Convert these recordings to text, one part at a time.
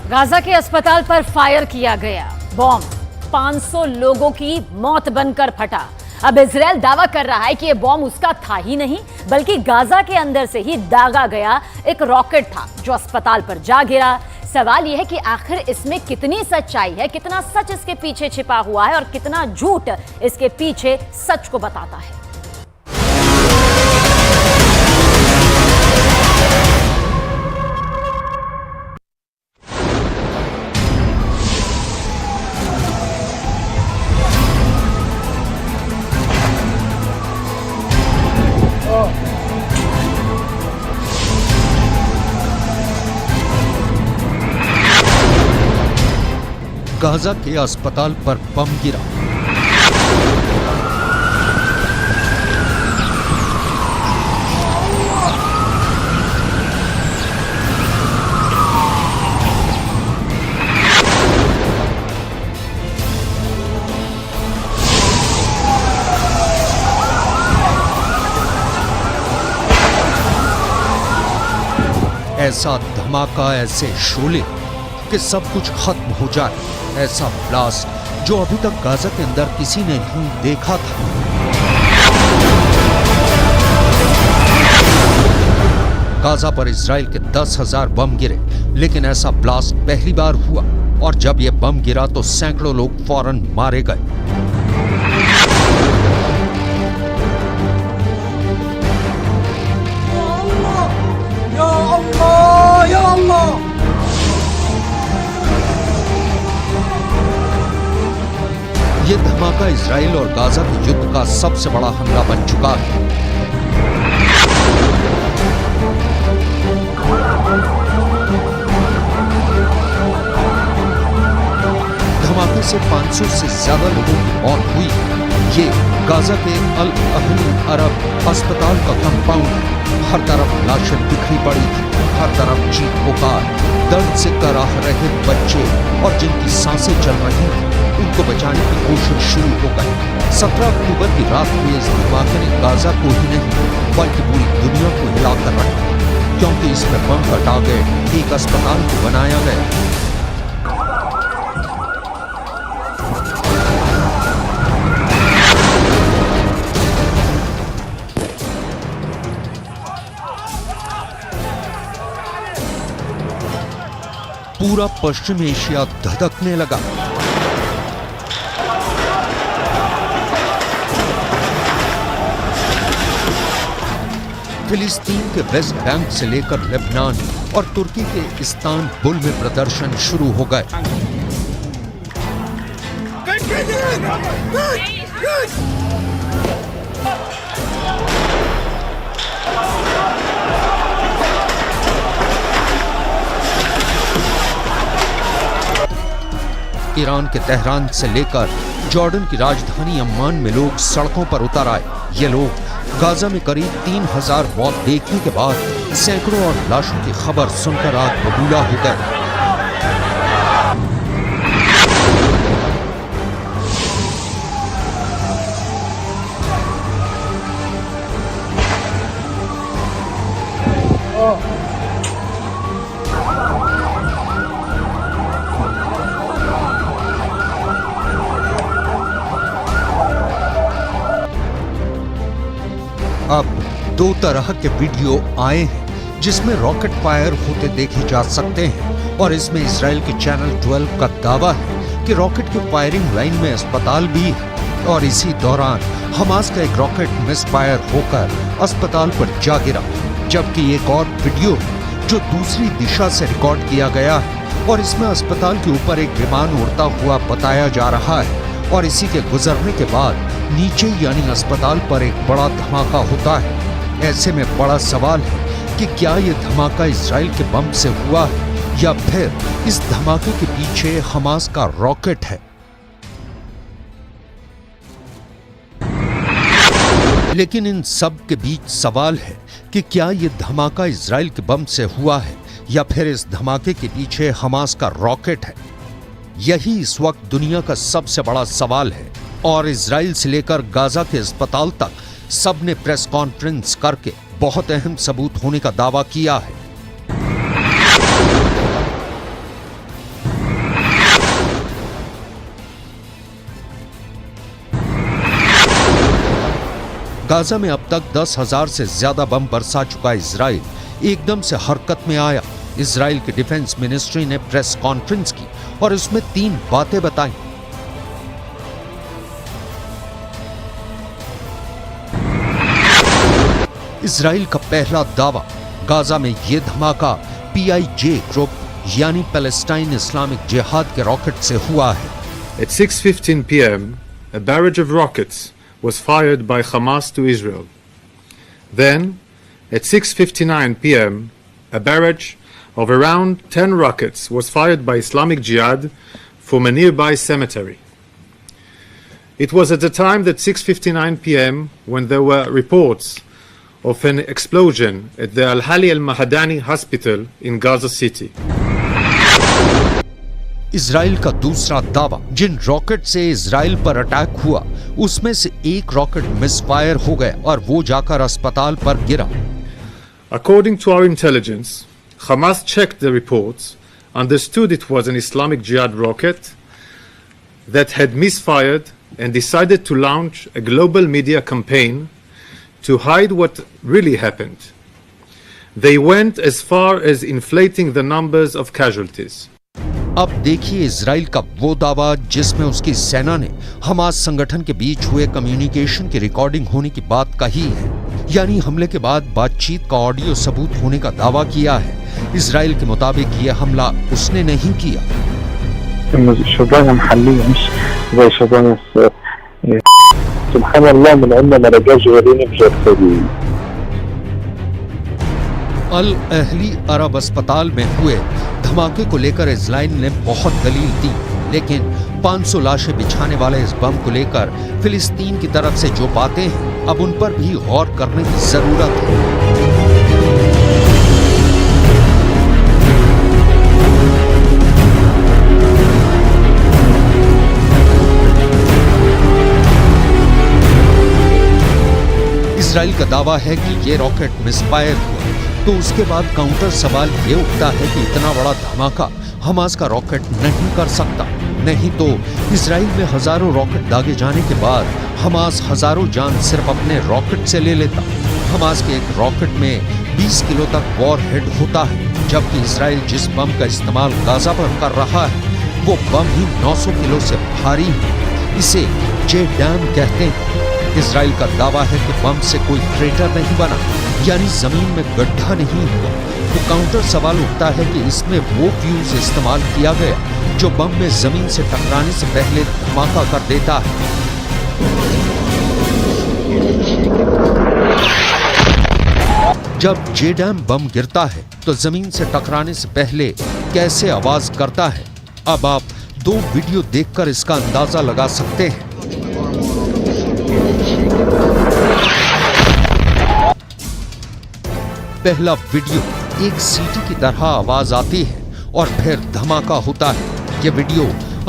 Gaza के अस्पताल पर फायर किया गया बॉम्ब 500 लोगों की मौत बनकर फटा। अब इजरायल दावा कर रहा है कि यह बॉम्ब उसका था ही नहीं, बल्कि गाजा के अंदर से ही दागा गया एक रॉकेट था जो अस्पताल पर जा गिरा। सवाल यह है कि आखिर इसमें कितनी सच्चाई है, कितना सच इसके पीछे छिपा हुआ है और कितना झूठ इसके पीछे सच को बताता है। गाजा के अस्पताल पर बम गिरा। ऐसा धमाका, ऐसे शोले कि सब कुछ खत्म हो जाए। ऐसा ब्लास्ट जो अभी तक गाजा के अंदर किसी ने नहीं देखा था। गाजा पर इजराइल के 10,000 बम गिरे, लेकिन ऐसा ब्लास्ट पहली बार हुआ। और जब यह बम गिरा तो सैकड़ों लोग फौरन मारे गए। ये धमाका इजराइल और गाजा के युद्ध का सबसे बड़ा हमला बन चुका है। धमाके से 500 से ज्यादा लोगों की मौत हुई। ये गाजा के अल अहली अरब अस्पताल का कंपाउंड। हर तरफ लाशें बिखरी पड़ी थी, हर तरफ चीख पुकार, दर्द से कराह रहे बच्चे और जिनकी सांसें चल रही थी, उनको बचाने की कोशिश शुरू हो गई। 17 अक्टूबर की रात हुए इस धमाके ने गाजा को ही नहीं बल्कि पूरी दुनिया को हिलाकर रख दिया, क्योंकि इसमें बम का टारगेट एक अस्पताल को बनाया गया। पूरा पश्चिम एशिया धधकने लगा। फिलिस्तीन के वेस्ट बैंक से लेकर लेबनान और तुर्की के इस्तांबुल में प्रदर्शन शुरू हो गए। ईरान के तेहरान से लेकर जॉर्डन की राजधानी अम्मान में लोग सड़कों पर उतर आए। ये लोग गाजा में करीब 3,000 मौत देखने के बाद सैकड़ों और लाशों की खबर सुनकर आग बबूला हो गए। अब 2 तरह के वीडियो आए हैं जिसमें रॉकेट फायर होते देखे जा सकते हैं, और इसमें इजराइल के चैनल 12 का दावा है कि रॉकेट की फायरिंग लाइन में अस्पताल भी है, और इसी दौरान हमास का एक रॉकेट मिसफायर होकर अस्पताल पर जा गिरा। जबकि एक और वीडियो जो दूसरी दिशा से रिकॉर्ड किया गया है, और इसमें अस्पताल के ऊपर एक विमान उड़ता हुआ बताया जा रहा है, और इसी के गुजरने के बाद नीचे यानी अस्पताल पर एक बड़ा धमाका होता है। ऐसे में बड़ा सवाल है कि क्या ये धमाका इजराइल के बम से हुआ है या फिर इस धमाके के पीछे हमास का रॉकेट है। लेकिन इन सब के बीच सवाल है कि क्या ये धमाका इजराइल के बम से हुआ है या फिर इस धमाके के पीछे हमास का रॉकेट है। यही इस वक्त दुनिया का सबसे बड़ा सवाल है, और इजराइल से लेकर गाजा के अस्पताल तक सबने प्रेस कॉन्फ्रेंस करके बहुत अहम सबूत होने का दावा किया है। गाजा में अब तक 10,000 से ज्यादा बम बरसा चुका इजराइल एकदम से हरकत में आया। इजराइल की डिफेंस मिनिस्ट्री ने प्रेस कॉन्फ्रेंस की और उसमें 3 बातें बताई। इजराइल का पहला दावा, गाजा में ये धमाका PIJ ग्रुप यानी पैलेस्टाइन इस्लामिक जिहाद के रॉकेट से हुआ है। At 6:15 p.m., a barrage of rockets was fired by Hamas to Israel. Then, at 6:59 p.m., a barrage of around 10 rockets was fired by Islamic Jihad from a nearby cemetery. It was at the time that 6:59 p.m. when there were reports of an explosion at the Al-Hali Al-Mahadani hospital in Gaza City. Israel का दूसरा दावा, जिन rocket से Israel पर attack हुआ उसमें से एक rocket misfire हो गया और वो जाकर अस्पताल पर गिरा। According to our intelligence, Hamas checked the reports, understood it was an Islamic Jihad rocket that had misfired and decided to launch a global media campaign to hide what really happened. They went as far as inflating the numbers of casualties. अब देखिए Israel का वो दावा जिसमें उसकी सेना ने Hamas संगठन के बीच हुए कम्युनिकेशन की रिकॉर्डिंग होने की बात कही है, यानी हमले के बाद बातचीत का ऑडियो सबूत होने का दावा किया है। इजराइल के मुताबिक ये हमला उसने नहीं किया। अल अहली अरब अस्पताल में हुए धमाके को लेकर इजराइल ने बहुत दलील दी, लेकिन 500 लाशें बिछाने वाले इस बम को लेकर फिलिस्तीन की तरफ से जो बातें हैं, अब उन पर भी गौर करने की जरूरत है। इजराइल का दावा है कि ये रॉकेट मिसफायर हुआ, तो उसके बाद काउंटर सवाल ये उठता है कि इतना बड़ा धमाका हमास का रॉकेट नहीं कर सकता। नहीं तो इजराइल में हजारों रॉकेट दागे जाने के बाद हमास हजारों जान सिर्फ अपने रॉकेट से ले लेता। हमास के एक रॉकेट में 20 किलो तक वॉर हेड होता है, जबकि इजराइल जिस बम का इस्तेमाल गाजा पर कर रहा है वो बम ही 900 किलो से भारी है। इसे JDAM कहते हैं। इजराइल का दावा है कि बम से कोई क्रेटर नहीं बना, यानी जमीन में गड्ढा नहीं हुआ। तो काउंटर सवाल उठता है कि इसमें वो फ्यूज इस्तेमाल किया गया जो बम में जमीन से टकराने से पहले धमाका कर देता है। जब JDAM बम गिरता है तो जमीन से टकराने से पहले कैसे आवाज करता है, अब आप 2 वीडियो देखकर इसका अंदाजा लगा सकते हैं। पहला वीडियो एक सीटी की तरह आवाज आती है और फिर धमाका होता है। यह वीडियो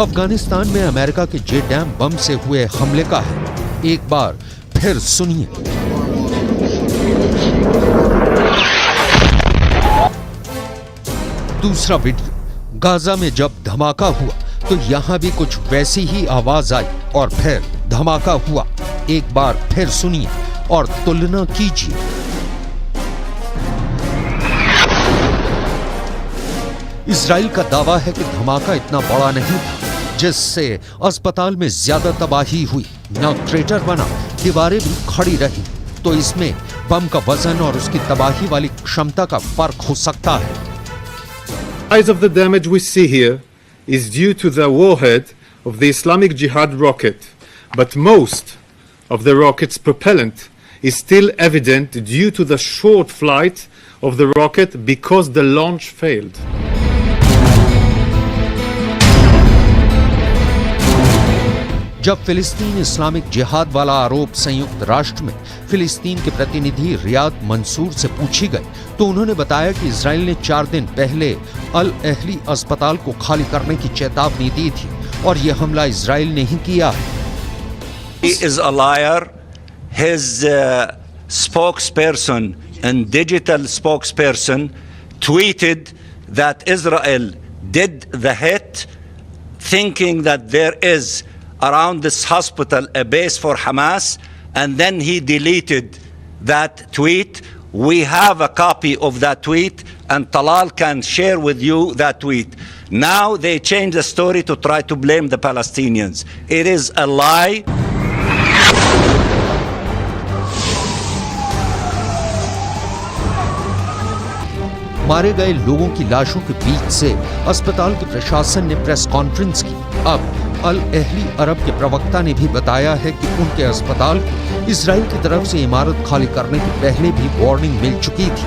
अफगानिस्तान में अमेरिका के JDAM बम से हुए हमले का है। एक बार फिर सुनिए। दूसरा वीडियो, गाजा में जब धमाका हुआ तो यहां भी कुछ वैसी ही आवाज आई और फिर धमाका हुआ। एक बार फिर सुनिए और तुलना कीजिए। इजराइल का दावा है कि धमाका इतना बड़ा नहीं था जिससे अस्पताल में ज्यादा तबाही हुई, न क्रेटर बना, दीवारें भी खड़ी रही। तो इसमें बम का वजन और उसकी तबाही वाली क्षमता का फर्क हो सकता है। The size of the damage we see here is due to the warhead of the Islamic Jihad rocket, but most of the rocket's propellant is still evident due to the short flight of the rocket because the launch failed. जब फिलिस्तीन Islamic जिहाद वाला आरोप संयुक्त राष्ट्र में फिलिस्तीन के प्रतिनिधि रियाद मंसूर से पूछी गई तो उन्होंने बताया कि इजराइल ने 4 दिन पहले अल अहली अस्पताल को खाली करने की चेतावनी दी थी और यह हमला इजराइल ने ही किया है। He is a liar. His spokesperson and digital spokesperson tweeted that Israel did the hit, thinking that there is around this hospital a base for Hamas, and then he deleted that tweet. We have a copy of that tweet, and Talal can share with you that tweet. Now they change the story to try to blame the Palestinians. It is a lie. मारे गए लोगों की लाशों के बीच से अस्पताल के प्रशासन ने प्रेस कॉन्फ्रेंस की। अब अल अहली अरब के प्रवक्ता ने भी बताया है कि उनके अस्पताल को इजराइल की तरफ से इमारत खाली करने के पहले भी वार्निंग मिल चुकी थी।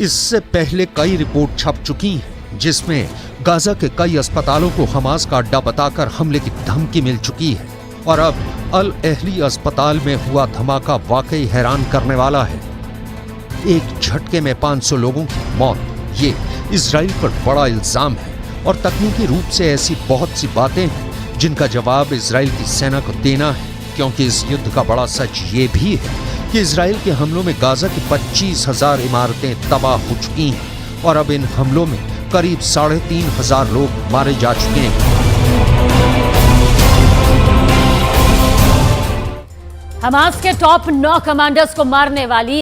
इससे पहले कई रिपोर्ट छप चुकी हैं जिसमें गाजा के कई अस्पतालों को हमास का अड्डा बताकर हमले की धमकी मिल चुकी है और अब अल अहली अस्पताल में हुआ धमाका वाकई हैरान करने वाला है। एक झटके में 500 लोगों की मौत, ये इजराइल पर बड़ा इल्जाम है और तकनीकी रूप से ऐसी बहुत सी बातें हैं जिनका जवाब इजराइल की सेना को देना है, क्योंकि इस युद्ध का बड़ा सच ये भी है कि इजराइल के हमलों में गाजा की 25,000 इमारतें तबाह हो चुकी हैं और अब इन हमलों में करीब 3,500 लोग मारे जा चुके हैं। हमास के टॉप 9 कमांडर्स को मारने वाली